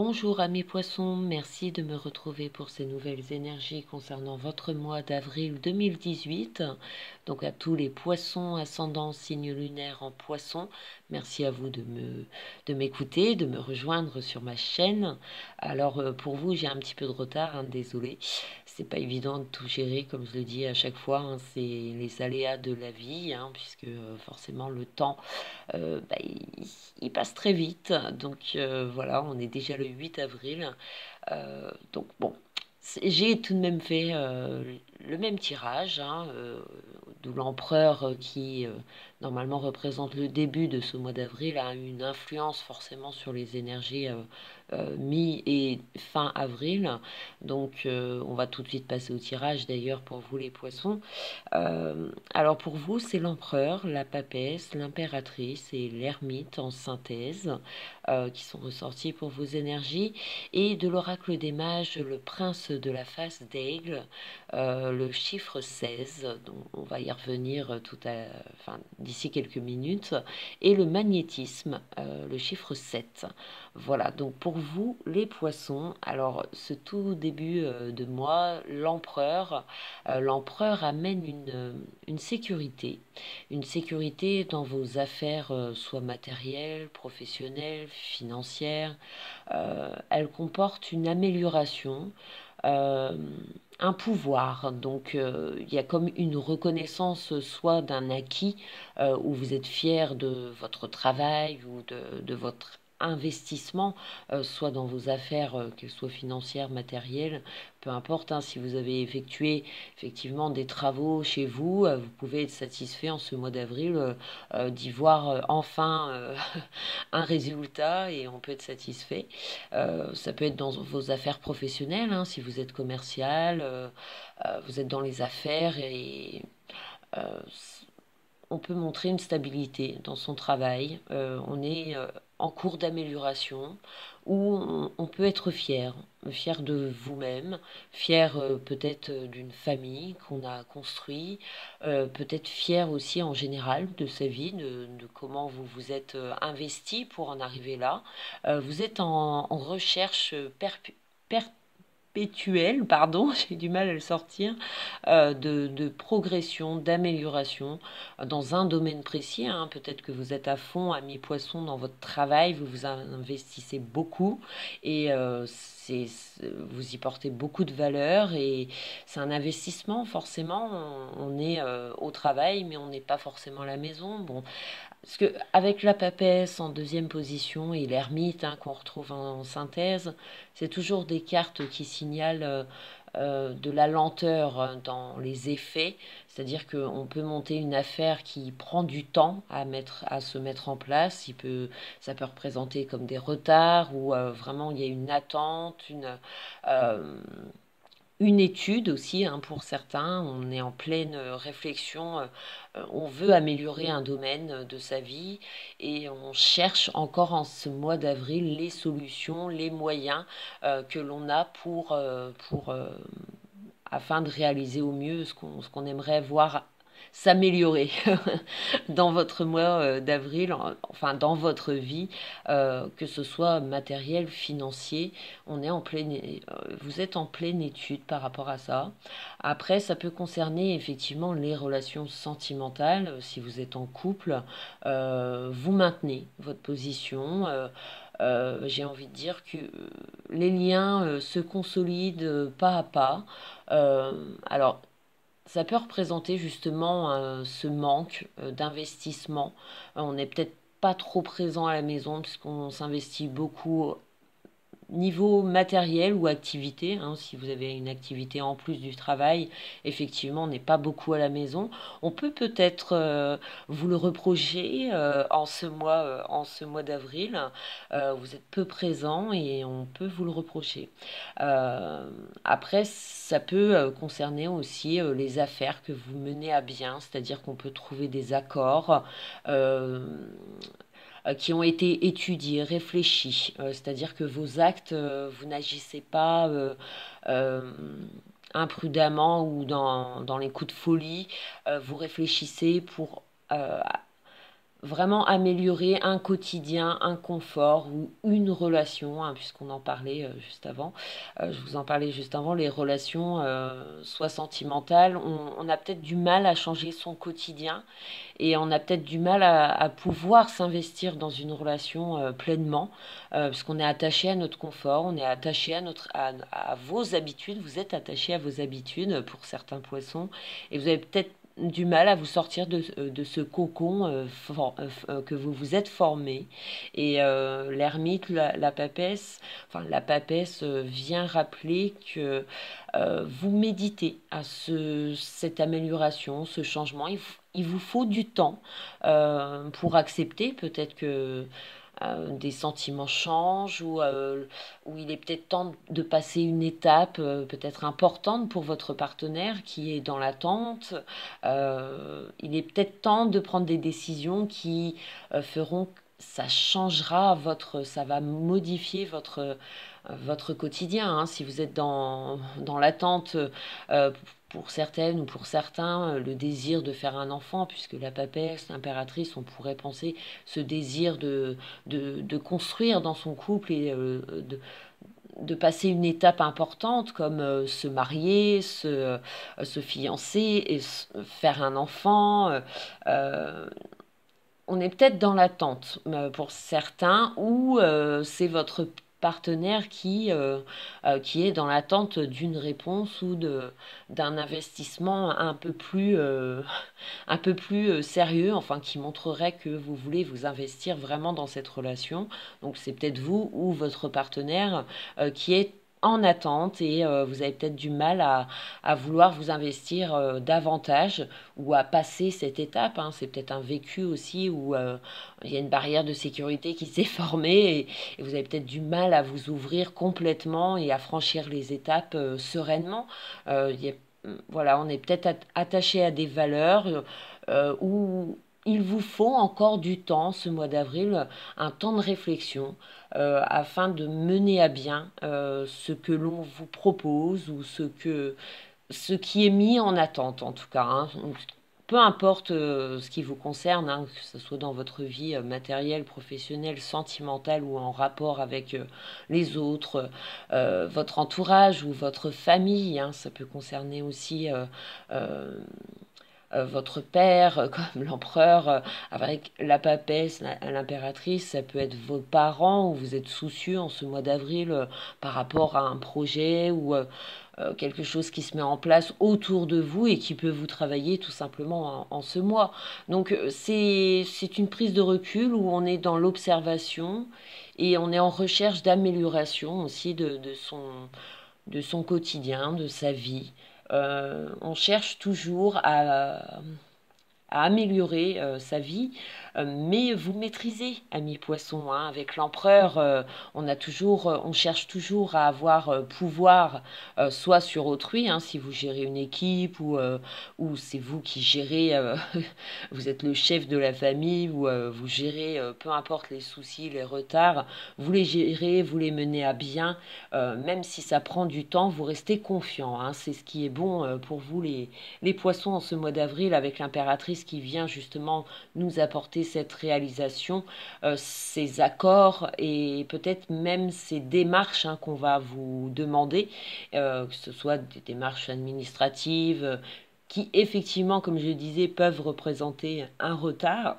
Bonjour amis poissons, merci de me retrouver pour ces nouvelles énergies concernant votre mois d'avril 2018. Donc à tous les poissons ascendant signe lunaire en poisson, merci à vous de m'écouter, de me rejoindre sur ma chaîne. Alors pour vous, j'ai un petit peu de retard, hein, désolé. C'est pas évident de tout gérer, comme je le dis à chaque fois, hein, c'est les aléas de la vie, hein, puisque forcément le temps il passe très vite. Donc voilà, on est déjà le 8 avril. Donc bon, j'ai tout de même fait le même tirage, hein, d'où l'empereur qui normalement représente le début de ce mois d'avril a une influence forcément sur les énergies mi et fin avril. Donc on va tout de suite passer au tirage d'ailleurs pour vous les poissons. Alors pour vous, c'est l'empereur, la papesse, l'impératrice et l'ermite en synthèse qui sont ressortis pour vos énergies. Et de l'oracle des mages, le prince de la face d'aigle, le chiffre 16, dont on va y revenir enfin, d'ici quelques minutes, et le magnétisme, le chiffre 7. Voilà, donc pour vous, les poissons, alors ce tout début de mois, l'empereur amène une sécurité dans vos affaires, soit matérielles, professionnelles, financières. Elle comporte une amélioration, euh, un pouvoir. Donc il y a comme une reconnaissance soit d'un acquis où vous êtes fier de votre travail ou de votre investissement, soit dans vos affaires, qu'elles soient financières, matérielles, peu importe, hein, si vous avez effectué effectivement des travaux chez vous, vous pouvez être satisfait en ce mois d'avril d'y voir enfin un résultat et on peut être satisfait. Ça peut être dans vos affaires professionnelles, hein, si vous êtes commercial, vous êtes dans les affaires et euh, on peut montrer une stabilité dans son travail. On est en cours d'amélioration où on peut être fier, fier de vous-même, fier peut-être d'une famille qu'on a construit, peut-être fier aussi en général de sa vie, de comment vous vous êtes investi pour en arriver là. Vous êtes en recherche perpétuelle, pardon, j'ai du mal à le sortir, de progression, d'amélioration dans un domaine précis, hein. Peut-être que vous êtes à fond, à mi-poisson dans votre travail, vous vous investissez beaucoup et vous y portez beaucoup de valeur et c'est un investissement, forcément. On est au travail, mais on n'est pas forcément à la maison. Bon, parce que avec la papesse en deuxième position et l'ermite, hein, qu'on retrouve en synthèse, c'est toujours des cartes qui signalent de la lenteur dans les effets, c'est-à-dire qu'on peut monter une affaire qui prend du temps à se mettre en place. Ça peut représenter comme des retards ou vraiment il y a une attente, euh, une étude aussi, hein, pour certains. On est en pleine réflexion, on veut améliorer un domaine de sa vie et on cherche encore en ce mois d'avril les solutions, les moyens que l'on a afin de réaliser au mieux ce qu'on aimerait voir s'améliorer dans votre mois d'avril, enfin dans votre vie, que ce soit matériel, financier, vous êtes en pleine étude par rapport à ça. Après, ça peut concerner effectivement les relations sentimentales. Si vous êtes en couple, vous maintenez votre position. J'ai envie de dire que les liens se consolident pas à pas. Alors, ça peut représenter justement ce manque d'investissement. On n'est peut-être pas trop présent à la maison puisqu'on s'investit beaucoup niveau matériel ou activité, hein, si vous avez une activité en plus du travail, effectivement, on n'est pas beaucoup à la maison. On peut peut-être vous le reprocher en ce mois d'avril. Vous êtes peu présent et on peut vous le reprocher. Euh, Après, ça peut concerner aussi les affaires que vous menez à bien, c'est-à-dire qu'on peut trouver des accords. euh, qui ont été étudiés, réfléchis. C'est-à-dire que vos actes, vous n'agissez pas euh, imprudemment ou dans les coups de folie. Vous réfléchissez pour vraiment améliorer un quotidien, un confort ou une relation, hein, puisqu'on en parlait juste avant. Je vous en parlais juste avant, les relations, soit sentimentales, on a peut-être du mal à changer son quotidien et on a peut-être du mal à pouvoir s'investir dans une relation pleinement, parce qu'on est attaché à notre confort, on est attaché à vos habitudes, vous êtes attaché à vos habitudes pour certains poissons, et vous avez peut-être du mal à vous sortir de ce cocon que vous vous êtes formé. Et l'ermite, la papesse, enfin la papesse vient rappeler que vous méditez à cette amélioration, ce changement. Il vous faut du temps pour accepter peut-être que des sentiments changent ou il est peut-être temps de passer une étape peut-être importante pour votre partenaire qui est dans l'attente. Il est peut-être temps de prendre des décisions qui feront ça changera ça va modifier votre quotidien, hein. Si vous êtes dans l'attente, pour certaines ou pour certains, le désir de faire un enfant, puisque la papesse, l'impératrice, on pourrait penser ce désir de construire dans son couple et de passer une étape importante comme se marier, se fiancer et faire un enfant. On est peut-être dans l'attente pour certains ou c'est votre partenaire qui est dans l'attente d'une réponse ou d'un investissement un peu plus sérieux, enfin qui montrerait que vous voulez vous investir vraiment dans cette relation. Donc c'est peut-être vous ou votre partenaire qui est en attente et vous avez peut-être du mal à vouloir vous investir davantage ou à passer cette étape, hein. C'est peut-être un vécu aussi où il y a une barrière de sécurité qui s'est formée et vous avez peut-être du mal à vous ouvrir complètement et à franchir les étapes sereinement. Voilà, on est peut-être attaché à des valeurs où il vous faut encore du temps, ce mois d'avril, un temps de réflexion afin de mener à bien ce que l'on vous propose ou ce qui est mis en attente en tout cas, hein. Peu importe ce qui vous concerne, hein, que ce soit dans votre vie matérielle, professionnelle, sentimentale ou en rapport avec les autres, votre entourage ou votre famille, hein, ça peut concerner aussi euh, votre père, comme l'empereur, avec la papesse, l'impératrice, ça peut être vos parents, où vous êtes soucieux en ce mois d'avril par rapport à un projet ou quelque chose qui se met en place autour de vous et qui peut vous travailler tout simplement en ce mois. Donc c'est une prise de recul où on est dans l'observation et on est en recherche d'amélioration aussi de son quotidien, de sa vie. On cherche toujours à améliorer sa vie, mais vous maîtrisez, ami poisson, hein, avec l'empereur, on cherche toujours à avoir pouvoir, soit sur autrui, hein, si vous gérez une équipe ou c'est vous qui gérez, vous êtes le chef de la famille ou vous gérez, peu importe les soucis, les retards, vous les gérez, vous les menez à bien, même si ça prend du temps, vous restez confiant, hein, c'est ce qui est bon pour vous les poissons en ce mois d'avril avec l'impératrice qui vient justement nous apporter cette réalisation, ces accords et peut-être même ces démarches, hein, qu'on va vous demander, que ce soit des démarches administratives qui effectivement, comme je le disais, peuvent représenter un retard.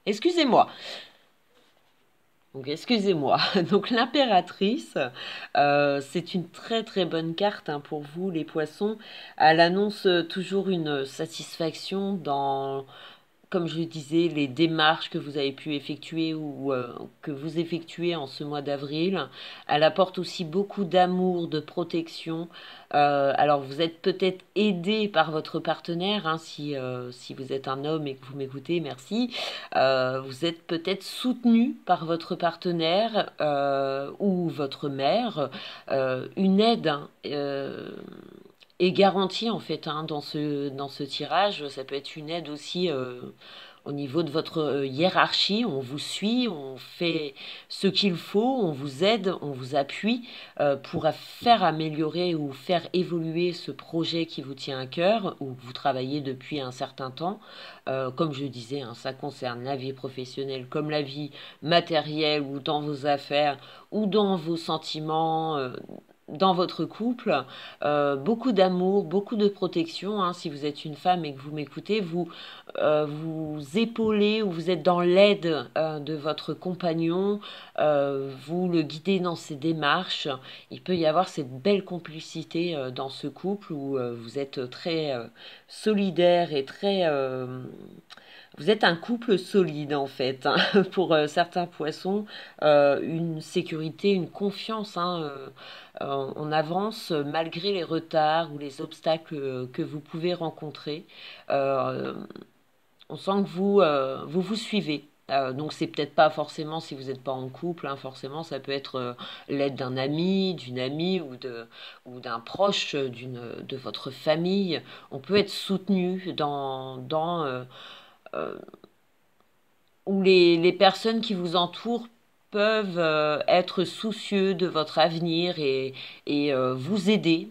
Excusez-moi. Donc, excusez-moi. Donc, l'impératrice, c'est une très très bonne carte, hein, pour vous, les poissons. Elle annonce toujours une satisfaction dans, comme je le disais, les démarches que vous avez pu effectuer ou que vous effectuez en ce mois d'avril. Elle apporte aussi beaucoup d'amour, de protection. Alors vous êtes peut-être aidé par votre partenaire, hein, si vous êtes un homme et que vous m'écoutez, merci. Vous êtes peut-être soutenu par votre partenaire ou votre mère. Une aide, hein, est garantie en fait, hein, dans ce tirage. Ça peut être une aide aussi au niveau de votre hiérarchie, on vous suit, on fait ce qu'il faut, on vous aide, on vous appuie pour faire améliorer ou faire évoluer ce projet qui vous tient à cœur ou que vous travaillez depuis un certain temps. Comme je disais, hein, ça concerne la vie professionnelle comme la vie matérielle ou dans vos affaires ou dans vos sentiments, dans votre couple, beaucoup d'amour, beaucoup de protection. Hein, si vous êtes une femme et que vous m'écoutez, vous épaulez ou vous êtes dans l'aide de votre compagnon, vous le guidez dans ses démarches. Il peut y avoir cette belle complicité dans ce couple où vous êtes très solidaire et très vous êtes un couple solide en fait, hein. Pour certains poissons, une sécurité, une confiance, hein, on avance malgré les retards ou les obstacles que vous pouvez rencontrer. Euh, on sent que vous suivez. Donc c'est peut-être pas forcément si vous n'êtes pas en couple, hein, forcément ça peut être l'aide d'un ami, d'une amie ou d'un proche de votre famille. On peut être soutenu euh, où les personnes qui vous entourent peuvent être soucieux de votre avenir et vous aider.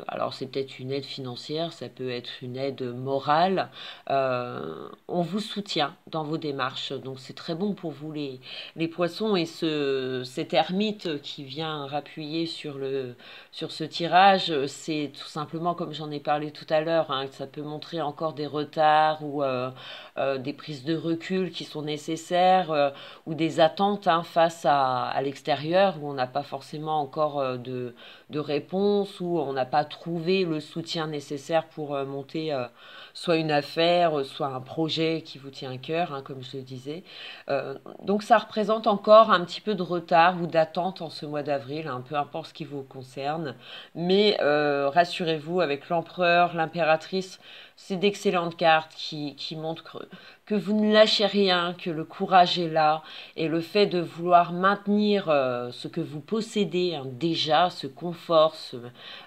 Alors c'est peut-être une aide financière, ça peut être une aide morale. On vous soutient dans vos démarches, donc c'est très bon pour vous les poissons et cet ermite qui vient rappuyer sur ce tirage, c'est tout simplement comme j'en ai parlé tout à l'heure, hein, ça peut montrer encore des retards ou des prises de recul qui sont nécessaires ou des attentes, hein, face à l'extérieur où on n'a pas forcément encore de réponse, où on n'a pas trouvé le soutien nécessaire pour monter soit une affaire, soit un projet qui vous tient à cœur, hein, comme je le disais. Donc ça représente encore un petit peu de retard ou d'attente en ce mois d'avril, hein, peu importe ce qui vous concerne. Mais rassurez-vous, avec l'empereur, l'impératrice, c'est d'excellentes cartes qui montrent que vous ne lâchez rien, que le courage est là, et le fait de vouloir maintenir ce que vous possédez, hein, déjà, ce confort,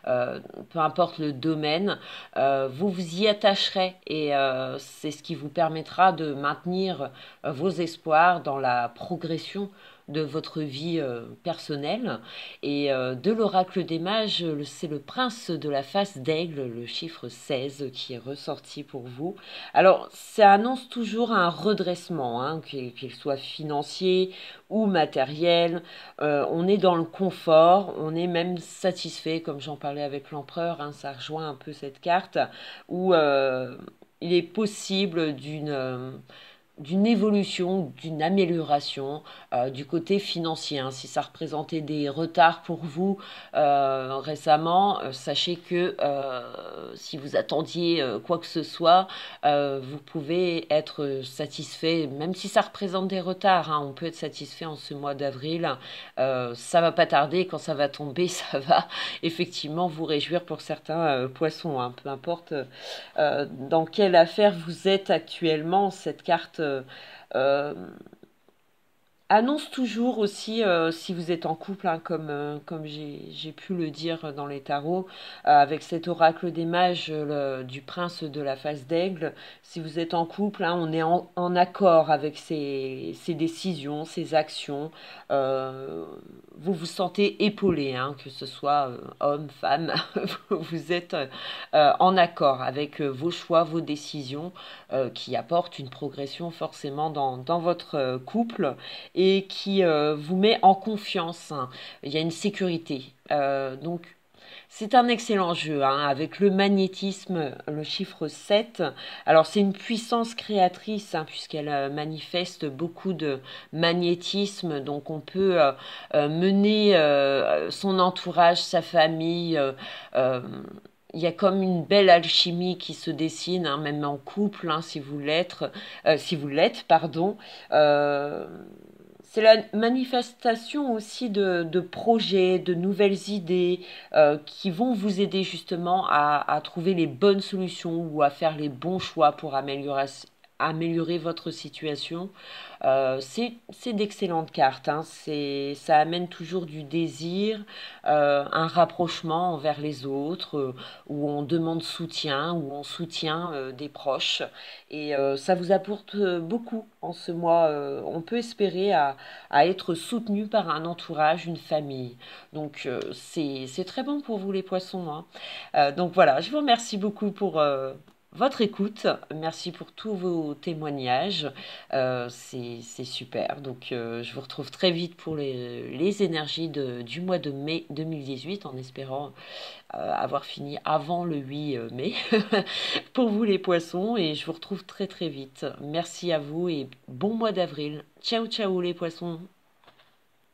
peu importe le domaine, vous vous y attacherez et c'est ce qui vous permettra de maintenir vos espoirs dans la progression de votre vie personnelle. Et de l'oracle des mages, c'est le prince de la face d'aigle, le chiffre 16, qui est ressorti pour vous. Alors, ça annonce toujours un redressement, hein, qu'il soit financier ou matériel. On est dans le confort, on est même satisfait, comme j'en parlais avec l'empereur, hein, ça rejoint un peu cette carte, où il est possible d'une évolution, d'une amélioration du côté financier, hein. Si ça représentait des retards pour vous récemment, sachez que si vous attendiez quoi que ce soit, vous pouvez être satisfait, même si ça représente des retards, hein, on peut être satisfait en ce mois d'avril. Ça va pas tarder, quand ça va tomber, ça va effectivement vous réjouir pour certains poissons, hein, peu importe dans quelle affaire vous êtes actuellement. Cette carte euh, annonce toujours aussi, si vous êtes en couple, hein, comme j'ai pu le dire dans les tarots, avec cet oracle des mages du prince de la face d'aigle, si vous êtes en couple, hein, on est en accord avec ces décisions, ces actions. Vous vous sentez épaulé, hein, que ce soit homme, femme, vous êtes en accord avec vos choix, vos décisions, qui apportent une progression forcément dans votre couple et qui vous met en confiance, hein. Il y a une sécurité. Donc, c'est un excellent jeu, hein, avec le magnétisme, le chiffre 7. Alors, c'est une puissance créatrice, hein, puisqu'elle manifeste beaucoup de magnétisme. Donc, on peut mener son entourage, sa famille. Il y a comme une belle alchimie qui se dessine, hein, même en couple, hein, si vous l'êtes, pardon. Euh, c'est la manifestation aussi de projets, de nouvelles idées qui vont vous aider justement à trouver les bonnes solutions ou à faire les bons choix pour améliorer votre situation. C'est d'excellentes cartes, hein. Ça amène toujours du désir, un rapprochement envers les autres, où on demande soutien, où on soutient des proches. Et ça vous apporte beaucoup en ce mois. On peut espérer à être soutenu par un entourage, une famille. Donc c'est très bon pour vous les poissons, hein. Donc voilà, je vous remercie beaucoup pour votre écoute. Merci pour tous vos témoignages. C'est super. Donc je vous retrouve très vite pour les énergies du mois de mai 2018 en espérant avoir fini avant le 8 mai pour vous les poissons. Et je vous retrouve très très vite. Merci à vous et bon mois d'avril. Ciao ciao les poissons.